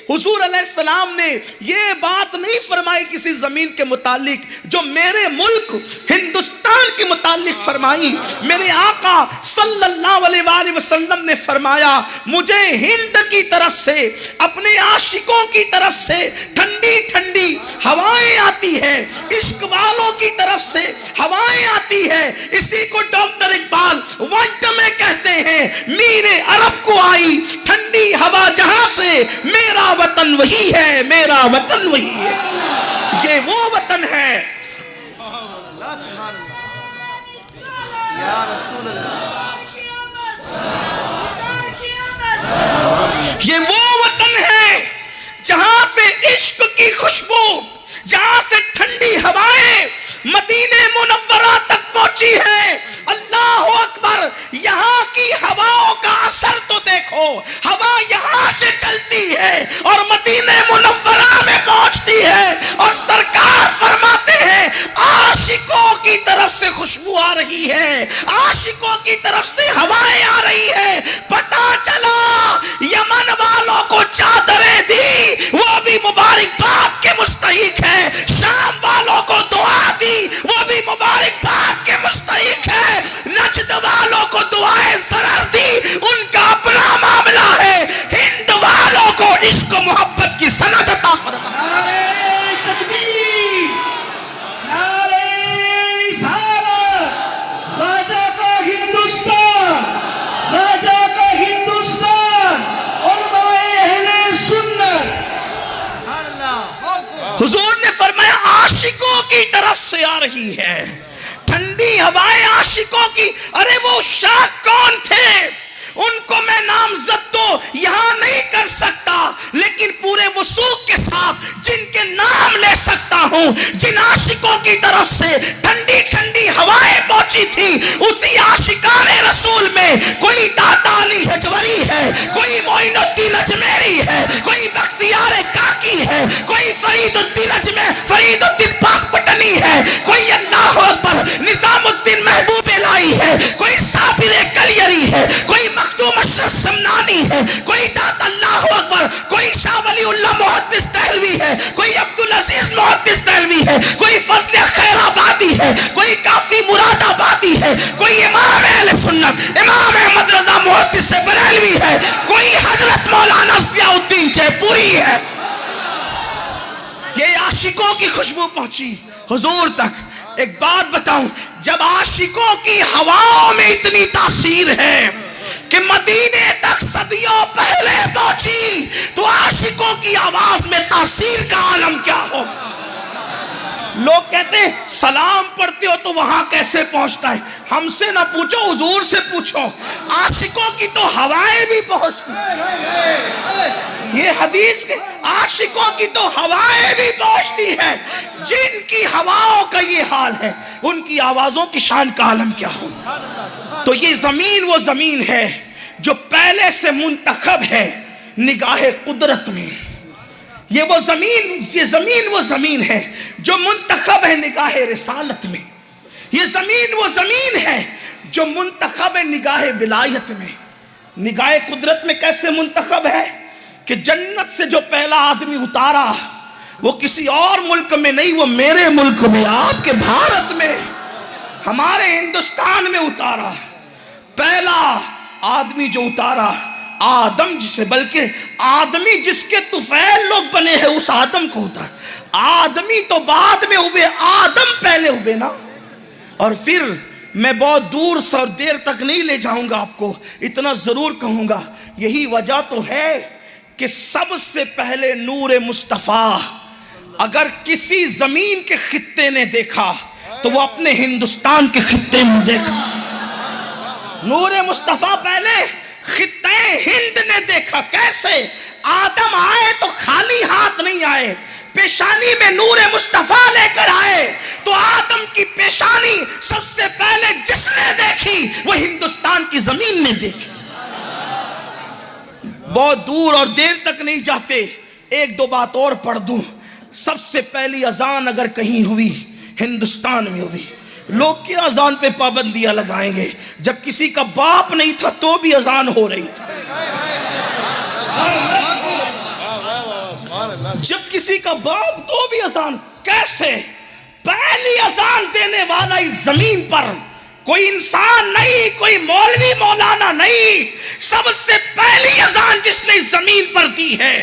हुजूर अलैहिस्सलाम ने ये बात नहीं फरमाई किसी जमीन के मुतालिक जो मेरे मुल्क हिंदुस्तान के मुतालिक फरमाई। मेरे आका सल्लल्लाहु अलैहि वसल्लम ने फरमाया, मुझे हिंद की तरफ से, अपने आशिकों की तरफ से ठंडी ठंडी हवाएं आती है, इश्क वालों की तरफ से हवाएं आती है। इसी को डॉक्टर इकबाल वाद्य में कहते हैं, मीरे अरब को आई ठंडी हवा जहां से, मेरा वतन वही है, मेरा वतन वही है। ये वो वतन है, ये वो वतन है जहां से इश्क की खुशबू, जहां से ठंडी हवाएं मदीने मुनव्वरा तक पहुंची है। अल्लाह अकबर, यहाँ की हवाओं का असर तो देखो, हवा यहाँ से चलती है और मदीने मुनव्वरा में पहुंचती है और सरकार फरमाते हैं आशिकों की तरफ से खुशबू आ रही है, आशिकों की तरफ से हवाएं आ रही है। पता चला यमन वालों को चादरें दी, वो भी मुबारकबाद के मुस्तहिक है, शाम वालों को दुआ दी, वो भी मुबारकबाद के मुस्तहिक है, नजद वालों को दुआएं ज़रर दी, उनका अपना मामला है। हिंद वालों को इश्क मोहब्बत की सनद अता फरमा। नारे तकबीर, नारे रिसालत, ख्वाजा का हिंदुस्तान, ख्वाजा का हिंदुस्तान, उलमाए अहले सुन्नत। हुजूर ने फरमाया आशिकों की तरफ से आ रही है ठंडी हवाएं, आशिकों की। अरे वो शाह कौन थे, उनको मैं नामज़द तो यहां नहीं कर सकता, लेकिन पूरे वसूख के साथ जिनके नाम ले सकता हूं, जिन आशिकों की तरफ से ठंडी ठंडी हवाएं पहुंची थी, उसी आशिकाने रसूल में कोई दाता अली हजवरी है, कोई मोइनुद्दीन अजमेरी है, कोई बख्तियार काकी है, कोई फरीदुद्दीन पाक पटनी है, कोई अल्लाह अकबर निजामुद्दीन महबूब लाई है, कोई साबिर कलियरी है, कोई मखदूम अशरफ समनानी है, कोई दाता अल्लाह अकबर, कोई शाह वलीउल्लाह मुहद्दिस दहलवी है, कोई अब्दुल अजीज मुहद्दिस दहलवी है, कोई फजल खैराबादी है, कोई काफी मुरादाबादी है, कोई इमाम अहले सुन्नत इमाम अहमद रजा मुहद्दिस बरेलवी है, कोई हजरत मौलाना ज़ियाउद्दीन जयपुरी है। ये आशिकों की खुशबू पहुंची हुजूर तक। एक बात बताऊं, जब आशिकों की हवाओं में इतनी तासीर है कि मदीने तक सदियों पहले पहुंची, तो आशिकों की आवाज में तासीर का आलम क्या हो। लोग कहते हैं सलाम पढ़ते हो तो वहां कैसे पहुंचता है, हमसे ना पूछो, हुजूर से पूछो। आशिकों की तो हवाएं भी पहुंचती, ये हदीस के आशिकों की तो हवाएं भी पहुंचती है। जिनकी हवाओं का ये हाल है, उनकी आवाजों की शान का आलम क्या हो। तो ये जमीन वो जमीन है जो पहले से मुंतखब है निगाहे कुदरत में। ये जमीन वो जमीन है जो मुंतखब है निगाहे रिसालत में। ये जमीन वो जमीन है जो मुंतखब है निगाहे विलायत में। निगाहे कुदरत में कैसे मुंतखब है कि जन्नत से जो पहला आदमी उतारा वो किसी और मुल्क में नहीं, वो मेरे मुल्क में, आपके भारत में, हमारे हिंदुस्तान में उतारा। पहला आदमी जो उतारा आदम, जिसे, बल्कि आदमी जिसके तुफैल लोग बने हैं, उस आदम को उतारा। आदमी तो बाद में हुए, आदम पहले हुए ना। और फिर मैं बहुत दूर से और देर तक नहीं ले जाऊंगा आपको, इतना जरूर कहूंगा, यही वजह तो है कि सबसे पहले नूर मुस्तफा अगर किसी जमीन के खित्ते ने देखा तो वो अपने हिंदुस्तान के खित्ते में देखा। नूर मुस्तफा पहले खित्ते हिंद ने देखा। कैसे? आदम आए तो खाली हाथ नहीं आए, पेशानी में नूर मुस्तफा लेकर आए। तो आदम की पेशानी सबसे पहले जिसने देखी वो हिंदुस्तान की जमीन ने देखी। बहुत दूर और देर तक नहीं जाते, एक दो बात और पढ़ दूं। सबसे पहली अजान अगर कहीं हुई, हिंदुस्तान में हुई। लोग क्या अजान पे पाबंदियां लगाएंगे, जब किसी का बाप नहीं था तो भी अजान हो रही थी। जब किसी का बाप तो भी अजान, कैसे? पहली अजान देने वाला इस जमीन पर कोई इंसान नहीं, कोई मौलवी मौलाना नहीं, सबसे पहली अजान जिसने इस जमीन पर दी है।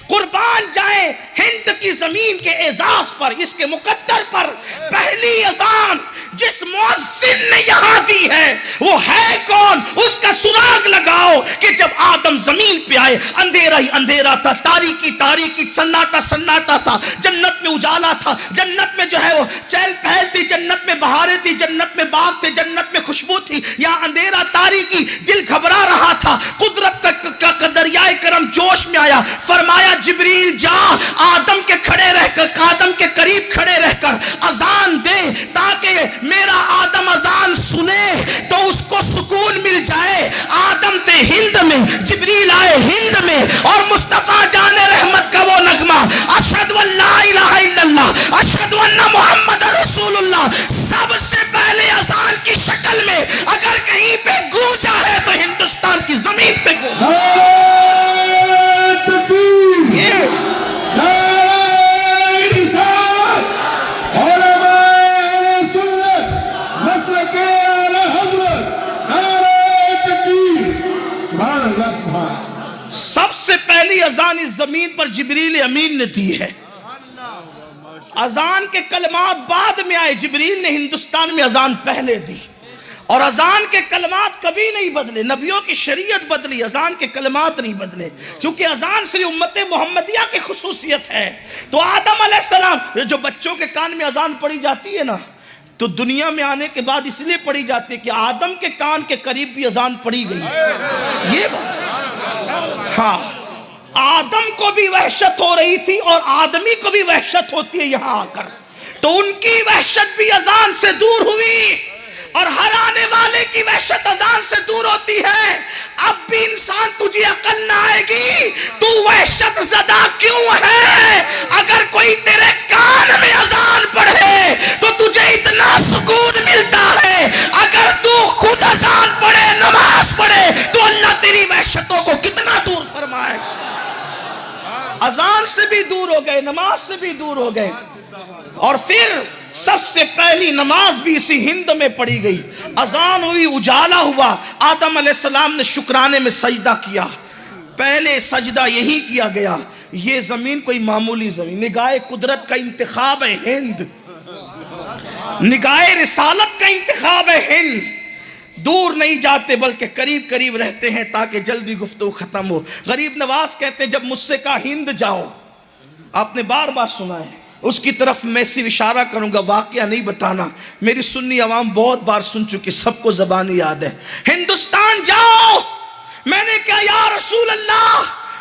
कुर्बान जाए हिंद की जमीन के एजाज पर, इसके मुकद्दर पर पहली अजान जिस मुअज्जिन ने यहां दी है वो है कौन? उसका सुराग लगाओ कि जब आदम जमीन पे आए अंधेरा ही अंधेरा था, तारीकी तारीकी, सन्नाटा सन्नाटा था, जन्नत में उजाला था, जन्नत में जो है वो चहल पहल थी, जन्नत में बहारें थी, जन्नत में बाग थे, जन्नत में खुशबू थी। यहाँ अंधेरा तारीकी, दिल घबरा रहा था। कुदरत का दरियाए करम जोश में आया, फरमाया जिब्रील जा आदम के खड़े रहकर, आदम के करीब खड़े रहकर अजान दे, ताकि मेरा आदम अजान सुने तो उसको सुकून मिल जाए। आदम थे हिंद में, जिब्रील आए हिंद में, और मुस्तफा जाने रहमत का वो नगमा अशहदु अल्ला इलाहा इल्लल्लाह अशहदु अन्ना मुहम्मद रसूलुल्लाह सबसे पहले अजान की शक्ल में अगर कहीं पे गूंजा है तो हिंदुस्तान की जमीन पे गूंजा। सबसे पहली अजान इस जमीन पर जिब्रील अमीन ने दी है। अजान के कलमात बाद में आए, जिब्रील ने हिंदुस्तान में अजान पहले दी। और अजान के कलमात कभी नहीं बदले, नबियों की शरीयत बदली, अजान के कलमात नहीं बदले, क्योंकि अजान सिर्फ उम्मत मोहम्मदिया की खुसूसियत है। तो आदम अलैहिस्सलाम, जो बच्चों के कान में अजान पड़ी जाती है ना, तो दुनिया में आने के बाद इसलिए पड़ी जाती है कि आदम के कान के करीब भी अजान पड़ी गई। ये बात, हाँ, आदम को भी वहशत हो रही थी और आदमी को भी वहशत होती है यहाँ आकर, तो उनकी वहशत भी अजान से दूर हुई और हर आने वाले की वहशत अजान से दूर होती है। अब भी इंसान तुझे अकल ना आएगी, तू वहशत ज़दा क्यों है? अगर कोई तेरे कान में अजान पढ़े तो तुझे इतना सुकून मिलता है, अगर तू खुद अजान पढ़े, नमाज पढ़े, तो अल्लाह तेरी वहशतों को कितना दूर फरमाएगा। अजान से भी दूर हो गए, नमाज से भी दूर हो गए। और फिर सबसे पहली नमाज भी इसी हिंद में पढ़ी गई। अजान हुई, उजाला हुआ, आदम अलैहिस्सलाम ने शुक्राने में सजदा किया। पहले सजदा यही किया गया। ये जमीन कोई मामूली जमीन, निगाहे कुदरत का इंतखाब है हिंद, निगाहे रिसालत का इंतखाब है हिंद। दूर नहीं जाते बल्कि करीब करीब रहते हैं ताकि जल्दी गुफ्तगू खत्म हो। गरीब नवाज कहते हैं जब मुझसे कहा हिंद जाओ, आपने बार बार सुना है, उसकी तरफ मैं सिर्फ इशारा करूंगा, वाकया नहीं बताना। मेरी सुन्नी आवाम बहुत बार सुन चुकी, सबको ज़बानी याद है। हिंदुस्तान जाओ, मैंने क्या या रसूल अल्लाह,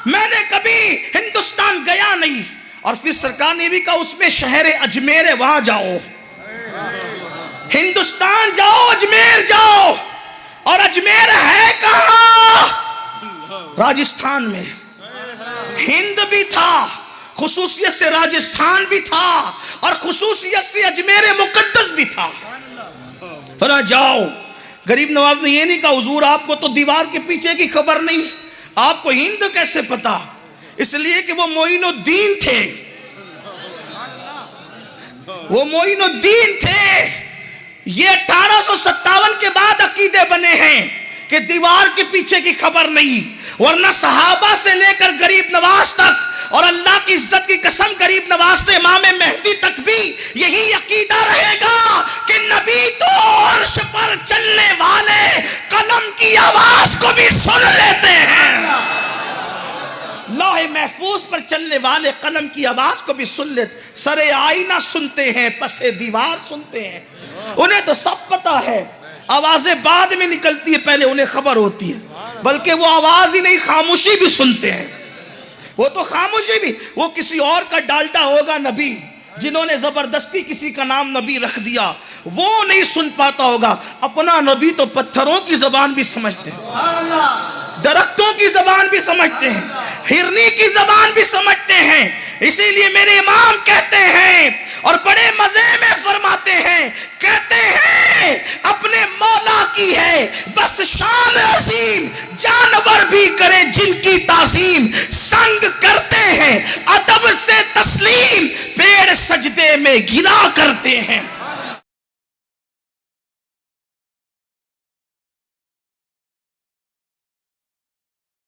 मैंने कभी हिंदुस्तान गया नहीं। और फिर सरकार ने भी कहा उसमें शहर अजमेर है, वहां जाओ। हिंदुस्तान जाओ, अजमेर जाओ। और अजमेर है कहां? राजस्थान में। हिंद भी था, खुसूसियत से राजस्थान भी था, और खुसूसियत से अजमेर मुकद्दस भी था। पर जाओ। गरीब नवाज ने ये नहीं कहा हुजूर आपको तो दीवार के पीछे की खबर नहीं, आपको हिंद कैसे पता? इसलिए कि वो मोइनुद्दीन थे, वो मोइनुद्दीन थे। ये 1857 के बाद अकीदे बने हैं कि दीवार के पीछे की खबर नहीं, वरना सहाबा से लेकर गरीब नवाज तक, और अल्लाह की इज्जत की कसम गरीब नवाज से इमाम मेहदी तक भी यही अकीदा रहेगा कि नबी तो अर्श पर चलने वाले कलम की आवाज को भी सुन लेते हैं, लौहे महफूज पर चलने वाले कलम की आवाज को भी सुन लेते। सरे आईना सुनते हैं, पसे दीवार सुनते हैं। उन्हें तो सब पता है, आवाजें बाद में निकलती है, पहले उन्हें खबर होती है। बल्कि वो आवाज ही नहीं, खामोशी भी सुनते हैं। वो तो खामोशी भी, वो किसी और का डालता होगा नबी, जिन्होंने जबरदस्ती किसी का नाम नबी रख दिया, वो नहीं सुन पाता होगा। अपना नबी तो पत्थरों की जबान भी समझते हैं, दरख्तों की जबान भी समझते हैं, हिरनी की जबान भी समझते हैं। इसीलिए मेरे इमाम कहते हैं और बड़े मजे में फरमाते हैं, कहते हैं अपने मौला की है बस शान अजीम, जानवर भी करे जिनकी ताजीम, संग करते हैं अदब में गिरा करते हैं।